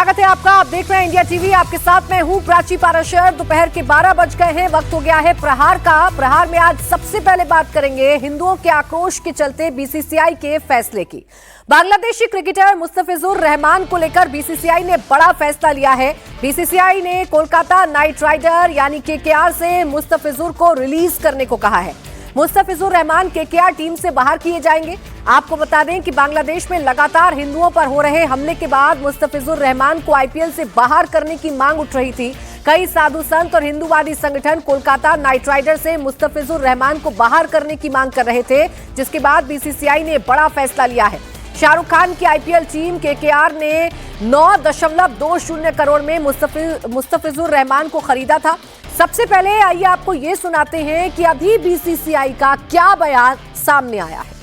स्वागत है आपका। आप देख रहे हैं इंडिया टीवी। आपके साथ मैं हूं प्राची पाराशर। दोपहर के 12 बज गए हैं। वक्त हो गया है प्रहार का। प्रहार में आज सबसे पहले बात करेंगे हिंदुओं के आक्रोश के चलते बीसीसीआई के फैसले की। बांग्लादेशी क्रिकेटर मुस्तफिजुर रहमान को लेकर बीसीसीआई ने बड़ा फैसला लिया है। बीसीसीआई ने कोलकाता नाइट राइडर यानी केकेआर से मुस्तफिजुर को रिलीज करने को कहा है। मुस्तफिजुर रहमान केकेआर टीम से बाहर किए जाएंगे। आपको बता दें कि बांग्लादेश में लगातार हिंदुओं पर हो रहे हमले के बाद मुस्तफिजुर रहमान को आईपीएल से बाहर करने की मांग उठ रही थी। कई साधु संत और हिंदूवादी संगठन कोलकाता नाइट राइडर से मुस्तफिजुर रहमान को बाहर करने की मांग कर रहे थे, जिसके बाद बीसीसीआई ने बड़ा फैसला लिया है। शाहरुख खान की आईपीएल टीम केकेआर ने 9.20 करोड़ में मुस्तफिजुर रहमान को खरीदा था। सबसे पहले आइए आपको ये सुनाते हैं कि अभी बीसीसीआई का क्या बयान सामने आया है।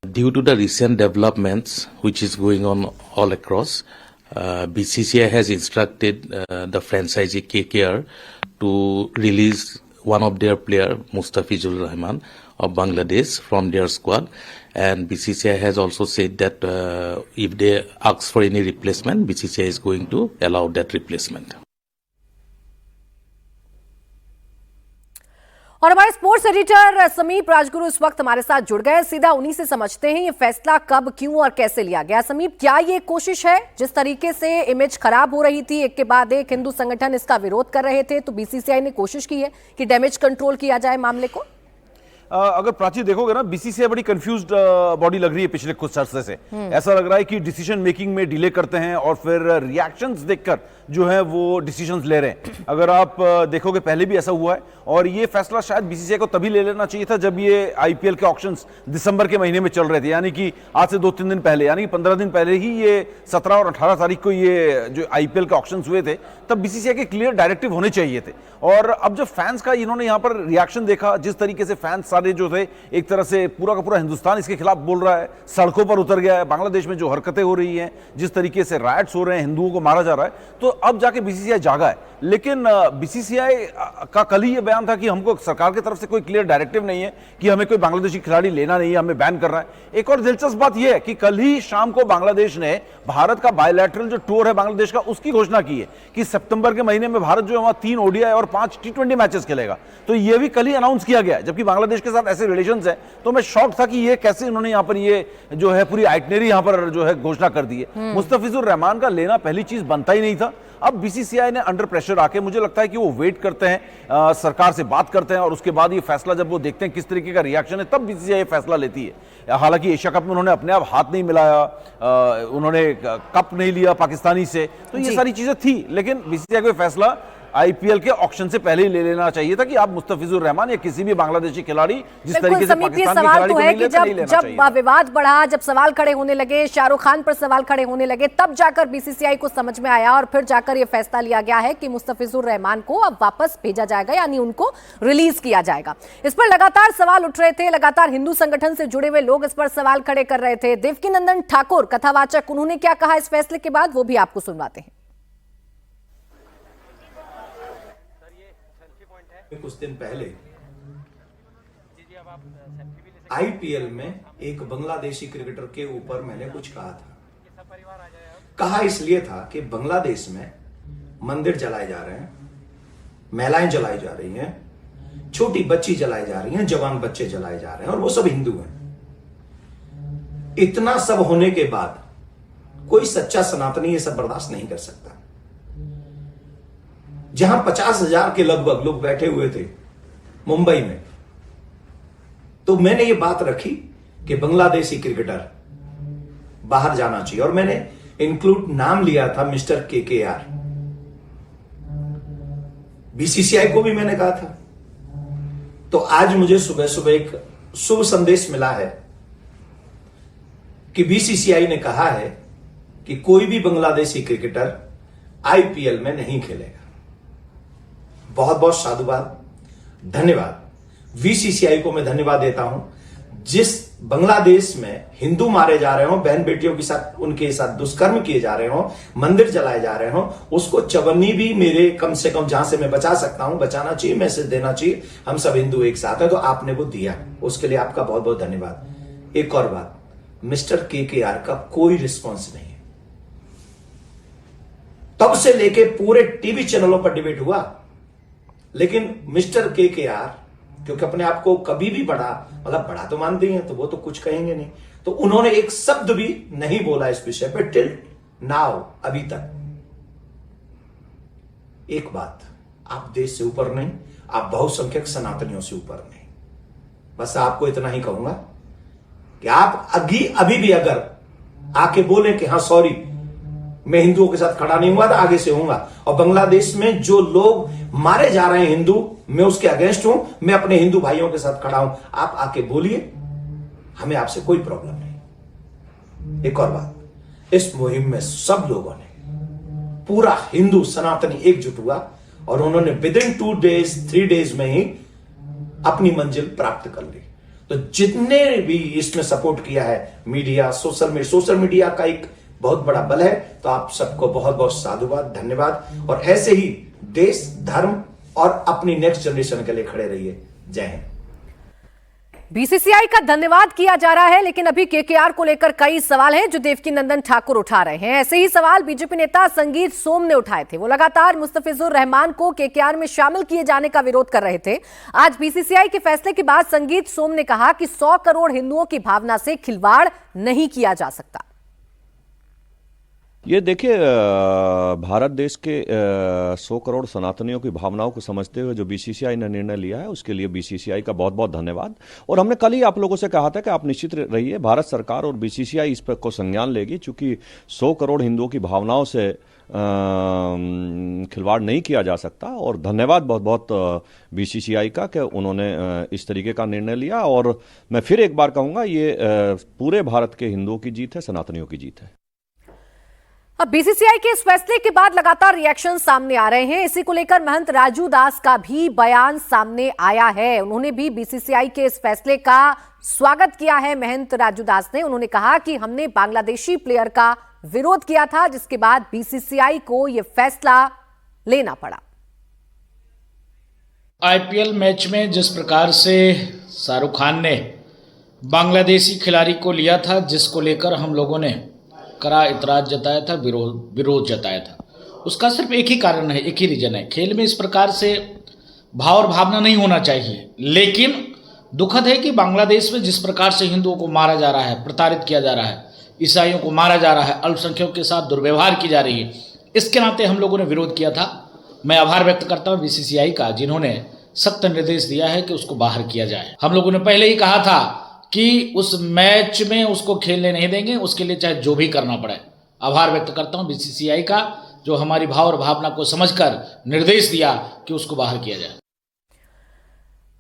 Due to the recent developments which is going on all across, BCCI has instructed the franchisee KKR to release one of their player, Mustafizur Rahman of Bangladesh, from their squad. And BCCI has also said that if they ask for any replacement, BCCI is going to allow that replacement. और हमारे sports editor समीप राजगुरु इस वक्त हमारे साथ जुड़ गए। सीधा उन्हीं से समझते हैं ये फैसला कब, क्यों और कैसे लिया गया। समीप, क्या ये कोशिश है, जिस तरीके से इमेज खराब हो रही थी, एक के बाद एक हिंदू संगठन इसका विरोध कर रहे थे, तो बीसीसीआई ने कोशिश की है कि डैमेज कंट्रोल किया जाए मामले को? अगर प्राची देखोगे ना, बीसीसीआई बड़ी कंफ्यूज्ड बॉडी लग रही है पिछले कुछ अरसे से। ऐसा लग रहा है कि डिसीजन मेकिंग में डिले करते हैं और फिर रिएक्शंस देखकर जो है वो डिसीजंस ले रहे हैं। अगर आप देखोगे पहले भी ऐसा हुआ है और ये फैसला शायद बीसीसीआई को तभी ले लेना चाहिए था जब ये आईपीएल के ऑक्शंस दिसंबर के महीने में चल रहे थे, यानी कि आज से 2-3 दिन पहले, यानी कि 15 दिन पहले ही ये 17 और 18 तारीख को ये जो आईपीएल के ऑक्शंस हुए थे, तब बीसीसीआई के क्लियर डायरेक्टिव होने चाहिए थे। और अब जब फैंस का इन्होंने यहाँ पर रिएक्शन देखा, जिस तरीके से फैंस सारे जो थे, एक तरह से पूरा का पूरा हिंदुस्तान इसके खिलाफ बोल रहा है, सड़कों पर उतर गया है, बांग्लादेश में जो हरकतें हो रही हैं, जिस तरीके से राइट्स हो रहे हैं, हिंदुओं को मारा जा रहा है, तो अब जाके बीसीसीआई जागा है। लेकिन बीसीसीआई का कल ही ये बयान था कि हमको सरकार की तरफ से कोई क्लियर डायरेक्टिव नहीं है कि हमें कोई बांग्लादेशी खिलाड़ी लेना नहीं है, हमें बैन कर रहा है। एक और दिलचस्प बात यह है कि कल ही शाम को बांग्लादेश ने भारत का बायलैटरल जो टूर है बांग्लादेश का, उसकी घोषणा की है कि सितंबर के महीने में भारत जो है वहां 3 ओडीआई और 5 टी20 मैचेस खेलेगा। तो यह भी कल ही अनाउंस किया गया है, जबकि बांग्लादेश के साथ ऐसे रिलेशंस है। तो मैं शॉक था कि ये कैसे इन्होंने यहाँ पर ये जो है पूरी आइटनरी यहाँ पर जो है घोषणा कर दी है। मुस्तफिजुर रहमान का लेना पहली चीज बनता ही नहीं था। अब बीसीसीआई ने अंडर प्रेशर आके, मुझे लगता है कि वो वेट करते हैं, सरकार से बात करते हैं और उसके बाद ये फैसला जब वो देखते हैं किस तरीके का रिएक्शन है, तब बीसीसीआई ये फैसला लेती है। हालांकि एशिया कप में उन्होंने अपने आप हाथ नहीं मिलाया, उन्होंने कप नहीं लिया पाकिस्तानी से, तो ये सारी चीजें थी। लेकिन बीसीसीआई को फैसला आईपीएल के ऑक्शन से पहले ही ले लेना चाहिए था कि आप मुस्तफिजुर रहमान या किसी भी बांग्लादेशी खिलाड़ी जिस तरीके से पाकिस्तान के खिलाड़ी को नहीं लेते, नहीं लेना चाहिए। जब विवाद बढ़ा, जब सवाल खड़े होने लगे, शाहरुख खान पर सवाल खड़े होने लगे, तब जाकर बीसीसीआई को समझ में आया और फिर जाकर यह फैसला लिया गया है कि मुस्तफिजुर रहमान को अब वापस भेजा जाएगा, यानी उनको रिलीज किया जाएगा। इस पर लगातार सवाल उठ रहे थे, लगातार हिंदू संगठन से जुड़े हुए लोग इस पर सवाल खड़े कर रहे थे। देवकीनंदन ठाकुर कथावाचक, उन्होंने क्या कहा इस फैसले के बाद, वो भी आपको सुनवाते हैं। कुछ दिन पहले आईपीएल में एक बांग्लादेशी क्रिकेटर के ऊपर मैंने कुछ कहा था। कहा इसलिए था कि बांग्लादेश में मंदिर जलाए जा रहे हैं, महिलाएं जलाई जा रही हैं, छोटी बच्ची जलाई जा रही हैं, जवान बच्चे जलाए जा रहे हैं और वो सब हिंदू हैं। इतना सब होने के बाद कोई सच्चा सनातनी ये सब बर्दाश्त नहीं कर सकता। जहां 50,000 के लगभग लोग बैठे हुए थे मुंबई में, तो मैंने ये बात रखी कि बांग्लादेशी क्रिकेटर बाहर जाना चाहिए और मैंने इंक्लूड नाम लिया था मिस्टर केकेआर। बीसीसीआई को भी मैंने कहा था। तो आज मुझे सुबह सुबह एक शुभ संदेश मिला है कि बीसीसीआई ने कहा है कि कोई भी बांग्लादेशी क्रिकेटर आईपीएल में नहीं खेलेगा। बहुत बहुत साधुवाद, धन्यवाद। बीसीसीआई को मैं धन्यवाद देता हूं। जिस बांग्लादेश में हिंदू मारे जा रहे हो, बहन बेटियों के साथ उनके साथ दुष्कर्म किए जा रहे हो, मंदिर जलाए जा रहे हो, उसको चवन्नी भी मेरे कम से कम जहां से मैं बचा सकता हूं बचाना चाहिए, मैसेज देना चाहिए। हम सब हिंदू एक साथ हैं, तो आपने वो दिया, उसके लिए आपका बहुत बहुत धन्यवाद। एक और बात, मिस्टर केकेआर का कोई रिस्पॉन्स नहीं है। तब से लेके पूरे टीवी चैनलों पर डिबेट हुआ, लेकिन मिस्टर केकेआर क्योंकि अपने आप को कभी भी बड़ा, मतलब बड़ा तो मानते ही हैं, तो वो तो कुछ कहेंगे नहीं, तो उन्होंने एक शब्द भी नहीं बोला इस विषय पे टिल नाउ, अभी तक। एक बात, आप देश से ऊपर नहीं, आप बहुसंख्यक सनातनियों से ऊपर नहीं। बस आपको इतना ही कहूंगा कि आप अभी भी अगर आके बोले कि हाँ सॉरी, मैं हिंदुओं के साथ खड़ा नहीं हुआ था, आगे से होऊंगा, और बांग्लादेश में जो लोग मारे जा रहे हैं हिंदू, मैं उसके अगेंस्ट हूं, मैं अपने हिंदू भाइयों के साथ खड़ा हूं, आप आके बोलिए, हमें आपसे कोई प्रॉब्लम नहीं। एक और बात, इस मुहिम में सब लोगों ने, पूरा हिंदू सनातनी एकजुट हुआ और उन्होंने विद इन 2 days 3 days में ही अपनी मंजिल प्राप्त कर ली। तो जितने भी इसमें सपोर्ट किया है, मीडिया, सोशल मीडिया का एक बहुत बड़ा बल है, तो आप सबको बहुत बहुत साधुवाद, धन्यवाद, और ऐसे ही देश, धर्म और अपनी नेक्स्ट जनरेशन के लिए खड़े रहिए। जय हिंद। बीसीसीआई का धन्यवाद किया जा रहा है, लेकिन अभी केकेआर को लेकर कई सवाल हैं जो देवकीनंदन ठाकुर उठा रहे हैं। ऐसे ही सवाल बीजेपी नेता संगीत सोम ने उठाए थे। वो लगातार मुस्तफिजुर रहमान को केकेआर में शामिल किए जाने का विरोध कर रहे थे। आज बीसीसीआई के फैसले के बाद संगीत सोम ने कहा कि 100 करोड़ हिंदुओं की भावना से खिलवाड़ नहीं किया जा सकता। ये देखिए, भारत देश के 100 करोड़ सनातनियों की भावनाओं को समझते हुए जो बीसीसीआई ने निर्णय लिया है, उसके लिए बीसीसीआई का बहुत बहुत धन्यवाद। और हमने कल ही आप लोगों से कहा था कि आप निश्चित रहिए, भारत सरकार और बीसीसीआई इस पर को संज्ञान लेगी, चूंकि 100 करोड़ हिंदुओं की भावनाओं से खिलवाड़ नहीं किया जा सकता। और धन्यवाद बहुत बहुत बीसीसीआई का कि उन्होंने इस तरीके का निर्णय लिया। और मैं फिर एक बार कहूँगा, ये पूरे भारत के हिंदुओं की जीत है, सनातनियों की जीत है। अब बीसीसीआई के इस फैसले के बाद लगातार रिएक्शन सामने आ रहे हैं। इसी को लेकर महंत राजू दास का भी बयान सामने आया है। उन्होंने भी बीसीसीआई के इस फैसले का स्वागत किया है। महंत राजू दास ने, उन्होंने कहा कि हमने बांग्लादेशी प्लेयर का विरोध किया था, जिसके बाद बीसीसीआई को यह फैसला लेना पड़ा। आईपीएल मैच में जिस प्रकार से शाहरुख खान ने बांग्लादेशी खिलाड़ी को लिया था, जिसको लेकर हम लोगों ने कड़ा इतराज जताया था, विरोध जताया था, उसका सिर्फ एक ही कारण है, एक ही रीजन है। खेल में इस प्रकार से भाव और भावना नहीं होना चाहिए। लेकिन दुखद है कि बांग्लादेश में जिस प्रकार से हिंदुओं को मारा जा रहा है, प्रताड़ित किया जा रहा है, ईसाइयों को मारा जा रहा है, अल्पसंख्यकों के साथ दुर्व्यवहार की जा रही है, इसके नाते हम लोगों ने विरोध किया था। मैं आभार व्यक्त करता हूँ बीसीसीआई का, जिन्होंने सख्त निर्देश दिया है कि उसको बाहर किया जाए। हम लोगों ने पहले ही कहा था कि उस मैच में उसको खेलने नहीं देंगे, उसके लिए चाहे जो भी करना पड़े। आभार व्यक्त करता हूं बीसीसीआई का, जो हमारी भाव और भावना को समझकर निर्देश दिया कि उसको बाहर किया जाए।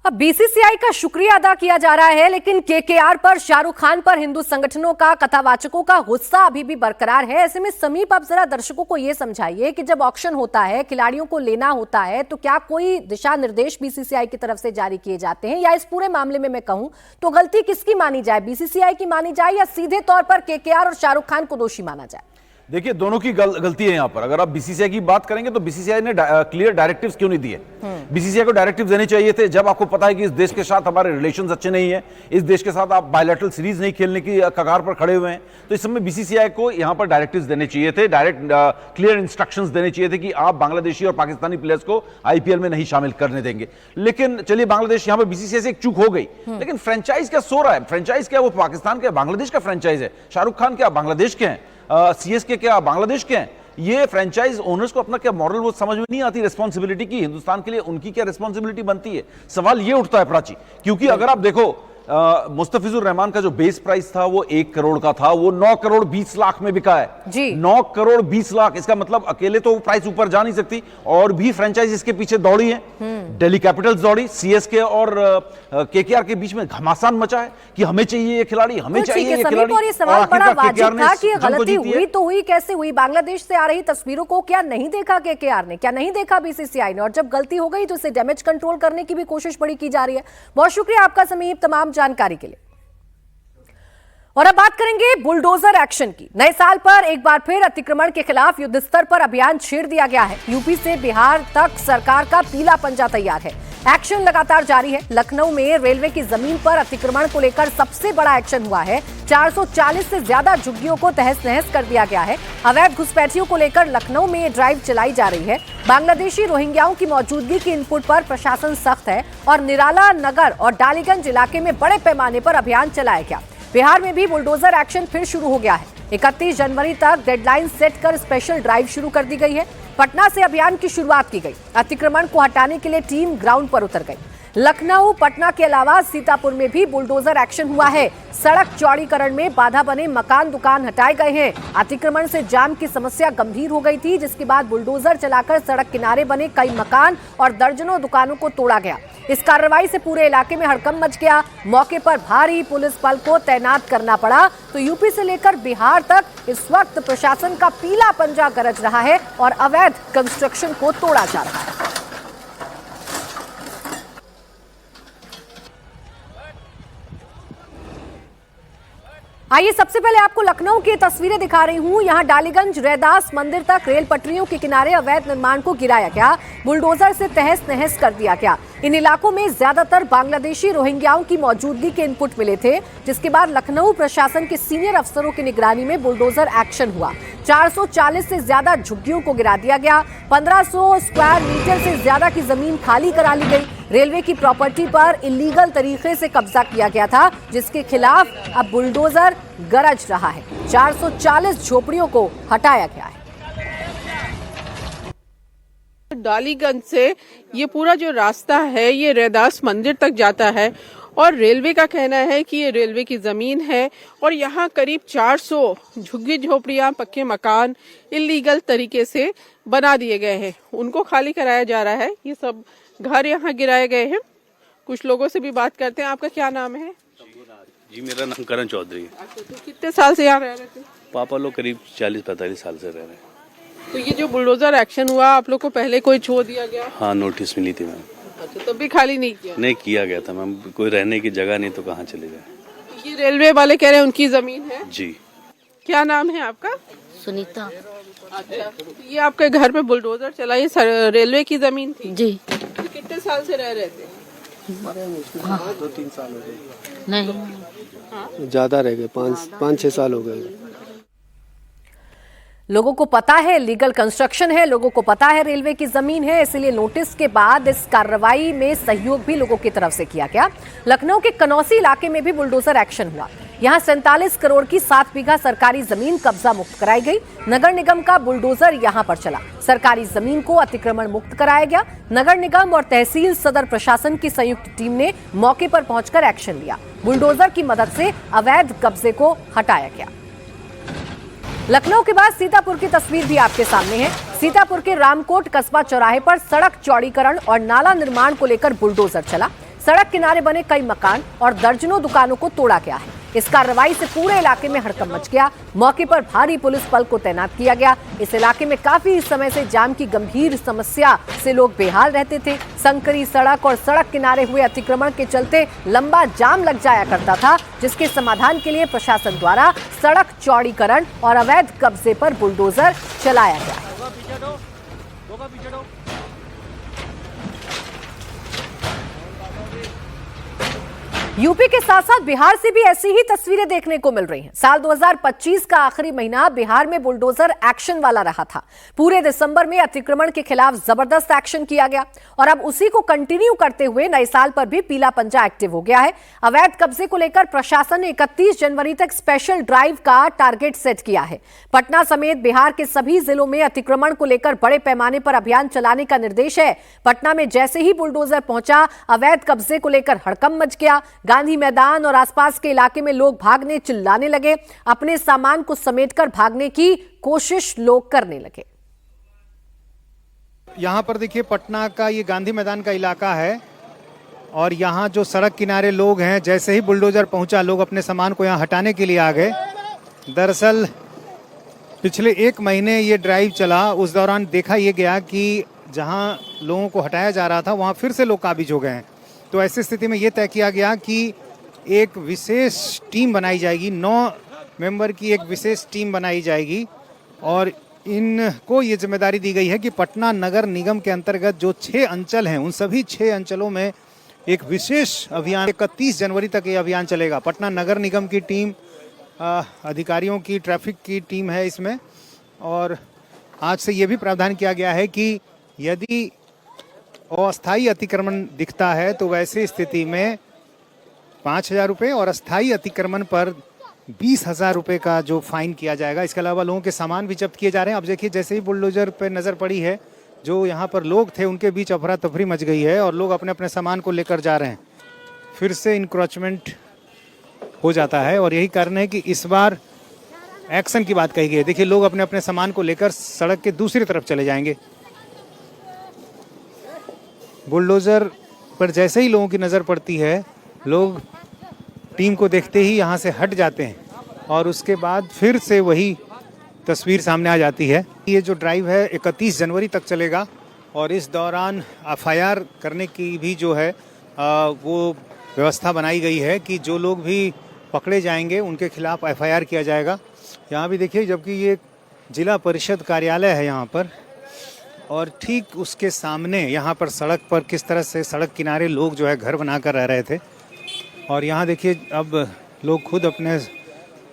अब बीसीसीआई का शुक्रिया अदा किया जा रहा है, लेकिन केकेआर पर, शाहरुख खान पर हिंदू संगठनों का, कथावाचकों का गुस्सा अभी भी बरकरार है। ऐसे में समीप, आप जरा दर्शकों को यह समझाइए कि जब ऑक्शन होता है, खिलाड़ियों को लेना होता है, तो क्या कोई दिशा निर्देश बीसीसीआई की तरफ से जारी किए जाते हैं, या इस पूरे मामले में मैं कहूं तो गलती किसकी मानी जाए, बीसीसीआई की मानी जाए या सीधे तौर पर केकेआर और शाहरुख खान को दोषी माना जाए? देखिए, दोनों की गलती है यहां पर। अगर आप बीसीसीआई की बात करेंगे तो बीसीसीआई ने क्लियर डायरेक्टिव्स क्यों नहीं दिए? बीसीसीआई को डायरेक्टिव्स देने चाहिए थे जब आपको पता है कि इस देश के साथ हमारे रिलेशंस अच्छे नहीं है, इस देश के साथ आप बायलैटरल सीरीज नहीं खेलने की कगार पर खड़े हुए हैं। तो इस समय बीसीसीआई को यहां पर डायरेक्टिव्स देने चाहिए थे, डायरेक्ट क्लियर इंस्ट्रक्शंस देने चाहिए थे कि आप बांग्लादेशी और पाकिस्तानी प्लेयर्स को आईपीएल में नहीं शामिल करने देंगे। लेकिन चलिए, बांग्लादेश यहां पर बीसीसीआई से एक चूक हो गई, लेकिन फ्रेंचाइज क्या सो रहा है? फ्रेंचाइज क्या, वो पाकिस्तान के, बांग्लादेश का फ्रेंचाइज है। शाहरुख खान क्या बांग्लादेश के हैं? सीएसके क्या बांग्लादेश के हैं? ये फ्रेंचाइज ओनर्स को अपना क्या मॉरल वो समझ में नहीं आती रिस्पॉन्सिबिलिटी की, हिंदुस्तान के लिए उनकी क्या रिस्पॉन्सिबिलिटी बनती है? सवाल ये उठता है प्राची, क्योंकि अगर आप देखो मुस्तफिजुर रहमान का जो बेस प्राइस था वो 1 करोड़ का था, वो 9 करोड़ 20 लाख में बिका है जी। 9 करोड़ 20 लाख, इसका मतलब अकेले तो प्राइस ऊपर जा नहीं सकती, और भी फ्रेंचाइज इसके पीछे दौड़ी है। दिल्ली कैपिटल्स दौड़ी, सीएसके और केकेआर के बीच में घमासान मचा है कि हमें चाहिए ये खिलाड़ी, हमें चाहिए ये खिलाड़ी। और ये सवाल बड़ा वाजिब था कि गलती हुई तो हुई, कैसे हुई? बांग्लादेश से आ रही तस्वीरों को क्या नहीं देखा केकेआर ने, क्या नहीं देखा बीसीसीआई ने? और जब गलती हो गई तो इसे डैमेज कंट्रोल करने की भी कोशिश बड़ी की जा रही है। बहुत शुक्रिया आपका समीप, तमाम जानकारी के लिए। और अब बात करेंगे बुलडोजर एक्शन की। नए साल पर एक बार फिर अतिक्रमण के खिलाफ युद्ध स्तर पर अभियान छेड़ दिया गया है। यूपी से बिहार तक सरकार का पीला पंजा तैयार है। एक्शन लगातार जारी है। लखनऊ में रेलवे की जमीन पर अतिक्रमण को लेकर सबसे बड़ा एक्शन हुआ है। 440 से ज्यादा झुग्गियों को तहस नहस कर दिया गया है। अवैध घुसपैठियों को लेकर लखनऊ में ये ड्राइव चलाई जा रही है। बांग्लादेशी रोहिंग्याओं की मौजूदगी की इनपुट पर प्रशासन सख्त है और निराला नगर और डालीगंज इलाके में बड़े पैमाने पर अभियान चलाया गया। बिहार में भी बुलडोजर एक्शन फिर शुरू हो गया है। 31 जनवरी तक डेडलाइन सेट कर स्पेशल ड्राइव शुरू कर दी गई है। पटना से अभियान की शुरुआत की गई। अतिक्रमण को हटाने के लिए टीम ग्राउंड पर उतर गई। लखनऊ, पटना के अलावा सीतापुर में भी बुलडोजर एक्शन हुआ है। सड़क चौड़ीकरण में बाधा बने मकान दुकान हटाए गए हैं। अतिक्रमण से जाम की समस्या गंभीर हो गई थी, जिसके बाद बुलडोजर चलाकर सड़क किनारे बने कई मकान और दर्जनों दुकानों को तोड़ा गया। इस कार्रवाई से पूरे इलाके में हड़कंप मच गया। मौके पर भारी पुलिस बल को तैनात करना पड़ा। तो यूपी से लेकर बिहार तक इस वक्त प्रशासन का पीला पंजा गरज रहा है और अवैध कंस्ट्रक्शन को तोड़ा जा रहा है। आइए सबसे पहले आपको लखनऊ की तस्वीरें दिखा रही हूं। यहां डालीगंज रैदास मंदिर तक रेल पटरियों के किनारे अवैध निर्माण को गिराया गया, बुलडोजर से तहस नहस कर दिया गया। इन इलाकों में ज्यादातर बांग्लादेशी रोहिंग्याओं की मौजूदगी के इनपुट मिले थे, जिसके बाद लखनऊ प्रशासन के सीनियर अफसरों की निगरानी में बुलडोजर एक्शन हुआ। 440 से ज्यादा झुग्गियों को गिरा दिया गया। 1500 स्क्वायर मीटर से ज्यादा की जमीन खाली करा ली गई। रेलवे की प्रॉपर्टी पर इलीगल तरीके से कब्जा किया गया था, जिसके खिलाफ अब बुलडोजर गरज रहा है। 440 झोपड़ियों को हटाया गया है। डालीगंज से ये पूरा जो रास्ता है ये रैदास मंदिर तक जाता है और रेलवे का कहना है कि ये रेलवे की जमीन है और यहाँ करीब 400 झुग्गी झोपड़ियाँ, पक्के मकान इलीगल तरीके से बना दिए गए हैं। उनको खाली कराया जा रहा है। ये सब घर यहाँ गिराए गए हैं। कुछ लोगों से भी बात करते हैं। आपका क्या नाम है? जी, मेरा नाम करण चौधरी है। अच्छा, तो कितने साल से यहाँ रह रहे थे? पापा लोग करीब 40-45 साल से रह रहे हैं। तो ये जो बुलडोजर एक्शन हुआ, आप लोग को पहले कोई छोड़ दिया गया? हाँ, नोटिस मिली थी मैम। अच्छा, तब भी खाली नहीं किया? नहीं किया गया था मैम, कोई रहने की जगह नहीं तो कहाँ चले जाए। ये रेलवे वाले कह रहे हैं उनकी जमीन है? जी। क्या नाम है आपका? सुनीता। अच्छा, तो ये आपके घर पे बुलडोजर चला, ये रेलवे की जमीन थी? जी। तो कितने साल से रह रहे थे? हाँ। 2-3 साल हो गए। नहीं, ज्यादा रह गए, 5-6 साल हो गए। लोगों को पता है लीगल कंस्ट्रक्शन है, लोगों को पता है रेलवे की जमीन है, इसलिए नोटिस के बाद इस कार्रवाई में सहयोग भी लोगों की तरफ से किया गया। लखनऊ के कनौसी इलाके में भी बुलडोजर एक्शन हुआ। यहां 47 करोड़ की 7 बीघा सरकारी जमीन कब्जा मुक्त कराई गई। नगर निगम का बुलडोजर यहां पर चला। सरकारी जमीन को अतिक्रमण मुक्त कराया गया। नगर निगम और तहसील सदर प्रशासन की संयुक्त टीम ने मौके पर पहुंचकर एक्शन लिया। बुलडोजर की मदद से अवैध कब्जे को हटाया गया। लखनऊ के बाद सीतापुर की तस्वीर भी आपके सामने है। सीतापुर के रामकोट कस्बा चौराहे पर सड़क चौड़ीकरण और नाला निर्माण को लेकर बुलडोजर चला। सड़क किनारे बने कई मकान और दर्जनों दुकानों को तोड़ा गया है। इस कार्रवाई से पूरे इलाके में हड़कंप मच गया। मौके पर भारी पुलिस बल को तैनात किया गया। इस इलाके में काफी समय से जाम की गंभीर समस्या से लोग बेहाल रहते थे। संकरी सड़क और सड़क किनारे हुए अतिक्रमण के चलते लंबा जाम लग जाया करता था, जिसके समाधान के लिए प्रशासन द्वारा सड़क चौड़ीकरण और अवैध कब्जे पर बुलडोजर चलाया गया। यूपी के साथ साथ बिहार से भी ऐसी ही तस्वीरें देखने को मिल रही हैं। साल 2025 का आखिरी महीना बिहार में बुलडोजर एक्शन वाला रहा था। पूरे दिसंबर में अतिक्रमण के खिलाफ जबरदस्त एक्शन किया गया और अब उसी को कंटिन्यू करते हुए नए साल पर भी पीला पंजा एक्टिव हो गया है। अवैध कब्जे को लेकर प्रशासन ने 31 जनवरी तक स्पेशल ड्राइव का टारगेट सेट किया है। पटना समेत बिहार के सभी जिलों में अतिक्रमण को लेकर बड़े पैमाने पर अभियान चलाने का निर्देश है। पटना में जैसे ही बुलडोजर पहुंचा, अवैध कब्जे को लेकर हड़कंप मच गया। गांधी मैदान और आसपास के इलाके में लोग भागने चिल्लाने लगे। अपने सामान को समेटकर भागने की कोशिश लोग करने लगे। यहाँ पर देखिए, पटना का ये गांधी मैदान का इलाका है और यहाँ जो सड़क किनारे लोग हैं, जैसे ही बुलडोजर पहुंचा लोग अपने सामान को यहाँ हटाने के लिए आ गए। दरअसल पिछले 1 महीने ये ड्राइव चला, उस दौरान देखा ये गया कि जहाँ लोगों को हटाया जा रहा था वहाँ फिर से लोग काबिज हो गए हैं। तो ऐसी स्थिति में ये तय किया गया कि एक विशेष टीम बनाई जाएगी, 9 मेंबर की एक विशेष टीम बनाई जाएगी और इनको ये जिम्मेदारी दी गई है कि पटना नगर निगम के अंतर्गत जो 6 अंचल हैं, उन सभी 6 अंचलों में एक विशेष अभियान 31 जनवरी तक ये अभियान चलेगा। पटना नगर निगम की टीम, अधिकारियों की, ट्रैफिक की टीम है इसमें। और आज से ये भी प्रावधान किया गया है कि यदि अस्थायी अतिक्रमण दिखता है तो वैसी स्थिति में 5,000 रुपये और अस्थायी अतिक्रमण पर 20,000 रुपये का जो फाइन किया जाएगा। इसके अलावा लोगों के सामान भी जब्त किए जा रहे हैं। अब देखिए, जैसे ही बुलडोजर पर नज़र पड़ी है, जो यहाँ पर लोग थे उनके बीच अफरा तफरी मच गई है और लोग अपने अपने सामान को लेकर जा रहे हैं। फिर से इंक्रोचमेंट हो जाता है और यही कारण है कि इस बार एक्शन की बात कही गई है। देखिए, लोग अपने अपने सामान को लेकर सड़क के दूसरी तरफ चले जाएंगे। बुलडोजर पर जैसे ही लोगों की नज़र पड़ती है, लोग टीम को देखते ही यहाँ से हट जाते हैं और उसके बाद फिर से वही तस्वीर सामने आ जाती है। ये जो ड्राइव है 31 जनवरी तक चलेगा और इस दौरान एफआईआर करने की भी जो है वो व्यवस्था बनाई गई है कि जो लोग भी पकड़े जाएंगे उनके खिलाफ एफआईआर किया जाएगा। यहाँ भी देखिए, जबकि ये जिला परिषद कार्यालय है यहाँ पर, और ठीक उसके सामने यहाँ पर सड़क पर किस तरह से सड़क किनारे लोग जो है घर बनाकर रह रहे थे। और यहाँ देखिए, अब लोग खुद अपने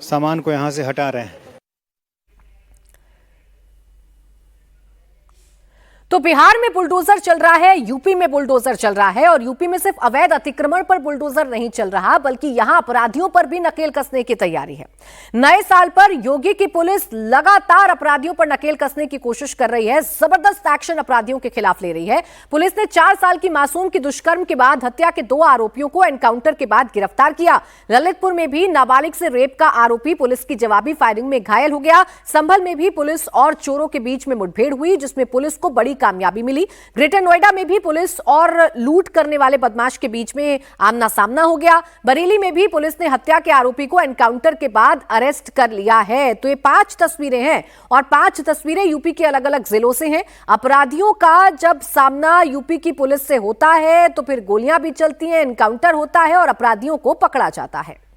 सामान को यहाँ से हटा रहे हैं। तो बिहार में बुलडोजर चल रहा है, यूपी में बुलडोजर चल रहा है, और यूपी में सिर्फ अवैध अतिक्रमण पर बुलडोजर नहीं चल रहा बल्कि यहां अपराधियों पर भी नकेल कसने की तैयारी है। नए साल पर योगी की पुलिस लगातार अपराधियों पर नकेल कसने की कोशिश कर रही है, जबरदस्त एक्शन अपराधियों के खिलाफ ले रही है। पुलिस ने 4 साल की मासूम की दुष्कर्म के बाद हत्या के 2 आरोपियों को एनकाउंटर के बाद गिरफ्तार किया। ललितपुर में भी नाबालिग से रेप का आरोपी पुलिस की जवाबी फायरिंग में घायल हो गया। संभल में भी पुलिस और चोरों के बीच में मुठभेड़ हुई, जिसमें पुलिस को बड़ी कामयाबी मिली। ग्रेटर नोएडा में भी पुलिस और लूट करने वाले बदमाश के बीच में आमना सामना हो गया। बरेली में भी पुलिस ने हत्या के आरोपी को एनकाउंटर के बाद अरेस्ट कर लिया है। तो ये 5 तस्वीरें हैं और 5 तस्वीरें यूपी के अलग अलग जिलों से हैं। अपराधियों का जब सामना यूपी की पुलिस से होता है तो फिर गोलियां भी चलती हैं, एनकाउंटर होता है और अपराधियों को पकड़ा जाता है।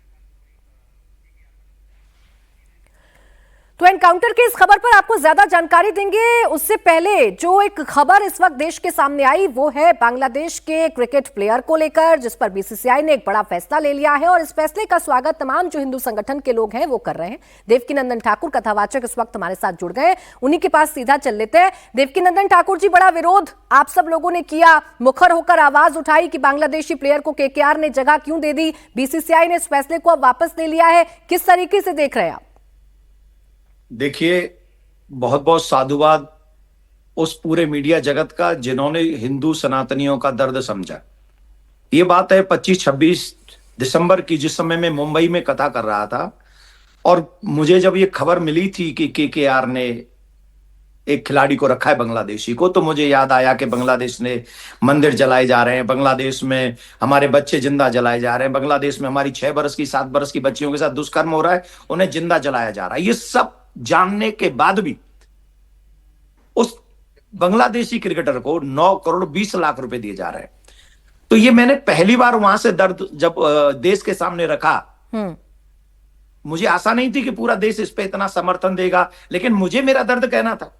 तो एनकाउंटर की इस खबर पर आपको ज्यादा जानकारी देंगे। उससे पहले जो एक खबर इस वक्त देश के सामने आई वो है बांग्लादेश के क्रिकेट प्लेयर को लेकर, जिस पर बीसीसीआई ने एक बड़ा फैसला ले लिया है और इस फैसले का स्वागत तमाम जो हिंदू संगठन के लोग हैं वो कर रहे हैं। देवकीनंदन ठाकुर कथावाचक इस वक्त हमारे साथ जुड़ गए, उन्हीं के पास सीधा चल लेते हैं। देवकीनंदन ठाकुर जी, बड़ा विरोध आप सब लोगों ने किया, मुखर होकर आवाज उठाई कि बांग्लादेशी प्लेयर को केकेआर ने जगह क्यों दे दी, बीसीसीआई ने इस फैसले को अब वापस ले लिया है, किस तरीके से देख रहे हैं आप? देखिए, बहुत बहुत साधुवाद उस पूरे मीडिया जगत का जिन्होंने हिंदू सनातनियों का दर्द समझा। ये बात है 25-26 दिसंबर की, जिस समय मैं मुंबई में कथा कर रहा था और मुझे जब ये खबर मिली थी कि केकेआर ने एक खिलाड़ी को रखा है बांग्लादेशी को, तो मुझे याद आया कि बांग्लादेश ने मंदिर जलाए जा रहे हैं, बांग्लादेश में हमारे बच्चे जिंदा जलाए जा रहे हैं, बांग्लादेश में हमारी 6 बरस की 7 बरस की बच्चियों के साथ दुष्कर्म हो रहा है, उन्हें जिंदा जलाया जा रहा है। ये सब जानने के बाद भी उस बांग्लादेशी क्रिकेटर को 9 करोड़ 20 लाख रुपए दिए जा रहे हैं। तो ये मैंने पहली बार वहां से दर्द जब देश के सामने रखा, मुझे आशा नहीं थी कि पूरा देश इस पे इतना समर्थन देगा, लेकिन मुझे मेरा दर्द कहना था,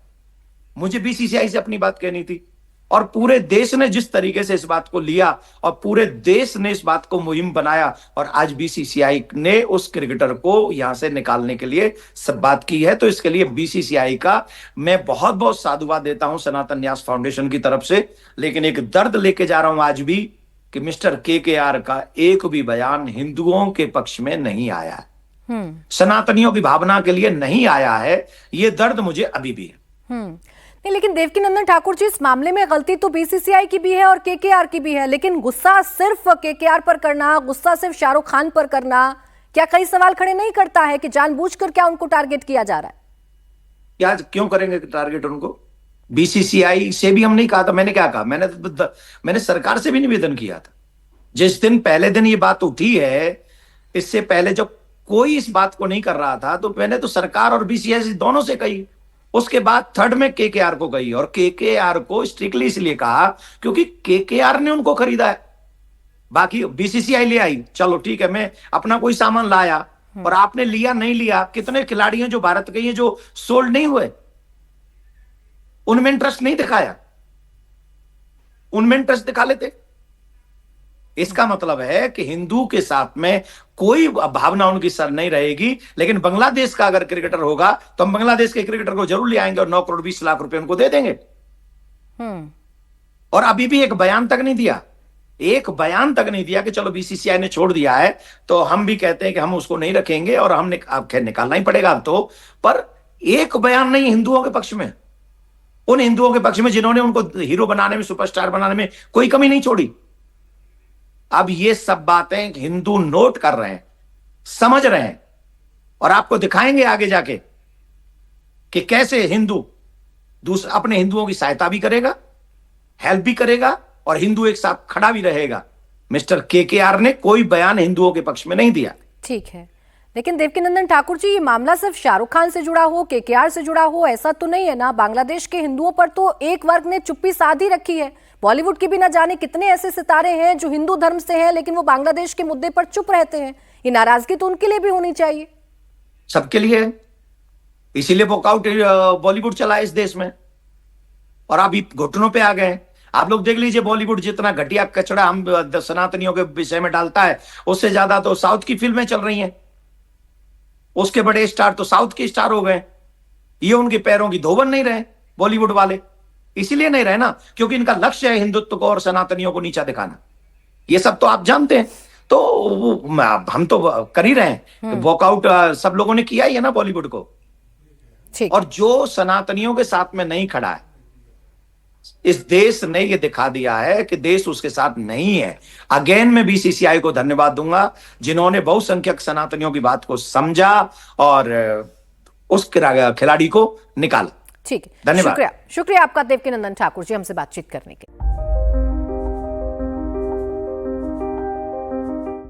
मुझे बीसीसीआई से अपनी बात कहनी थी और पूरे देश ने जिस तरीके से इस बात को लिया और पूरे देश ने इस बात को मुहिम बनाया और आज बीसीसीआई ने उस क्रिकेटर को यहां से निकालने के लिए सब बात की है। तो इसके लिए बीसीसीआई का मैं बहुत बहुत साधुवाद देता हूं सनातन न्यास फाउंडेशन की तरफ से। लेकिन एक दर्द लेके जा रहा हूं आज भी कि मिस्टर केकेआर का एक भी बयान हिंदुओं के पक्ष में नहीं आया है, सनातनियों की भावना के लिए नहीं आया है। ये दर्द मुझे अभी भी है। नहीं, लेकिन देवकीनंदन ठाकुर जी, इस मामले में गलती तो बीसीसीआई की भी है और केकेआर की भी है, लेकिन गुस्सा सिर्फ केकेआर पर करना, गुस्सा सिर्फ शाहरुख खान पर करना, क्या कई सवाल खड़े नहीं करता है कि जानबूझकर क्या उनको टारगेट किया जा रहा है? क्या क्यों करेंगे टारगेट उनको? बीसीसीआई से भी हम नहीं कहा था। मैंने क्या कहा? मैंने सरकार से भी निवेदन किया था। जिस दिन पहले दिन ये बात उठी है, इससे पहले जब कोई इस बात को नहीं कर रहा था, तो मैंने तो सरकार और बीसीसीआई दोनों से कही। उसके बाद थर्ड में केकेआर को गई और केकेआर को स्ट्रिक्टली इसलिए कहा क्योंकि केकेआर ने उनको खरीदा है। बाकी बीसीसीआई ले आई, चलो ठीक है, मैं अपना कोई सामान लाया और आपने लिया नहीं लिया। कितने खिलाड़ी हैं जो भारत के हैं जो सोल्ड नहीं हुए? उनमें इंटरेस्ट नहीं दिखाया, उनमें इंटरेस्ट दिखा लेते। इसका मतलब है कि हिंदू के साथ में कोई भावना उनकी सर नहीं रहेगी। लेकिन बांग्लादेश का अगर क्रिकेटर होगा तो हम बांग्लादेश के क्रिकेटर को जरूर ले आएंगे और 9 करोड़ 20 लाख रुपए उनको दे देंगे। और अभी भी एक बयान तक नहीं दिया, एक बयान तक नहीं दिया कि चलो बीसीसीआई ने छोड़ दिया है तो हम भी कहते हैं कि हम उसको नहीं रखेंगे और हमने खैर निकालना ही पड़ेगा अब तो। पर एक बयान नहीं हिंदुओं के पक्ष में, उन हिंदुओं के पक्ष में जिन्होंने उनको हीरो बनाने में, सुपरस्टार बनाने में कोई कमी नहीं छोड़ी। अब ये सब बातें हिंदू नोट कर रहे हैं, समझ रहे हैं और आपको दिखाएंगे आगे जाके कि कैसे हिंदू अपने हिंदुओं की सहायता भी करेगा, हेल्प भी करेगा और हिंदू एक साथ खड़ा भी रहेगा। मिस्टर केकेआर ने कोई बयान हिंदुओं के पक्ष में नहीं दिया। ठीक है, लेकिन देवकीनंदन ठाकुर जी, ये मामला सिर्फ शाहरुख खान से जुड़ा हो, केकेआर से जुड़ा हो, ऐसा तो नहीं है ना। बांग्लादेश के हिंदुओं पर तो एक वर्ग ने चुप्पी साधी रखी है। बॉलीवुड के भी ना जाने कितने ऐसे सितारे हैं जो हिंदू धर्म से हैं लेकिन वो बांग्लादेश के मुद्दे पर चुप रहते हैं। ये नाराजगी तो उनके लिए भी होनी चाहिए। सबके लिए, इसीलिए वॉकआउट बॉलीवुड चला है इस देश में और अभी घुटनों पे आ गए। आप लोग देख लीजिए, बॉलीवुड जितना घटिया कचड़ा हम सनातनियों के विषय में डालता है उससे ज्यादा तो साउथ की फिल्में चल रही हैं। उसके बड़े स्टार तो साउथ के स्टार हो गए। ये उनके पैरों की धोबन नहीं रहे बॉलीवुड वाले, इसीलिए नहीं रहे ना क्योंकि इनका लक्ष्य है हिंदुत्व को और सनातनियों को नीचा दिखाना। ये सब तो आप जानते हैं। तो हम तो कर ही रहे हैं, वॉकआउट सब लोगों ने किया ही है ना बॉलीवुड को। और जो सनातनियों के साथ में नहीं खड़ा है, इस देश ने ये दिखा दिया है कि देश उसके साथ नहीं है। अगेन मैं बीसीसीआई को धन्यवाद दूंगा जिन्होंने बहुसंख्यक सनातनियों की बात को समझा और उस खिलाड़ी को निकाला। ठीक है, धन्यवाद। शुक्रिया आपका देवकीनंदन ठाकुर जी हमसे बातचीत करने के लिए।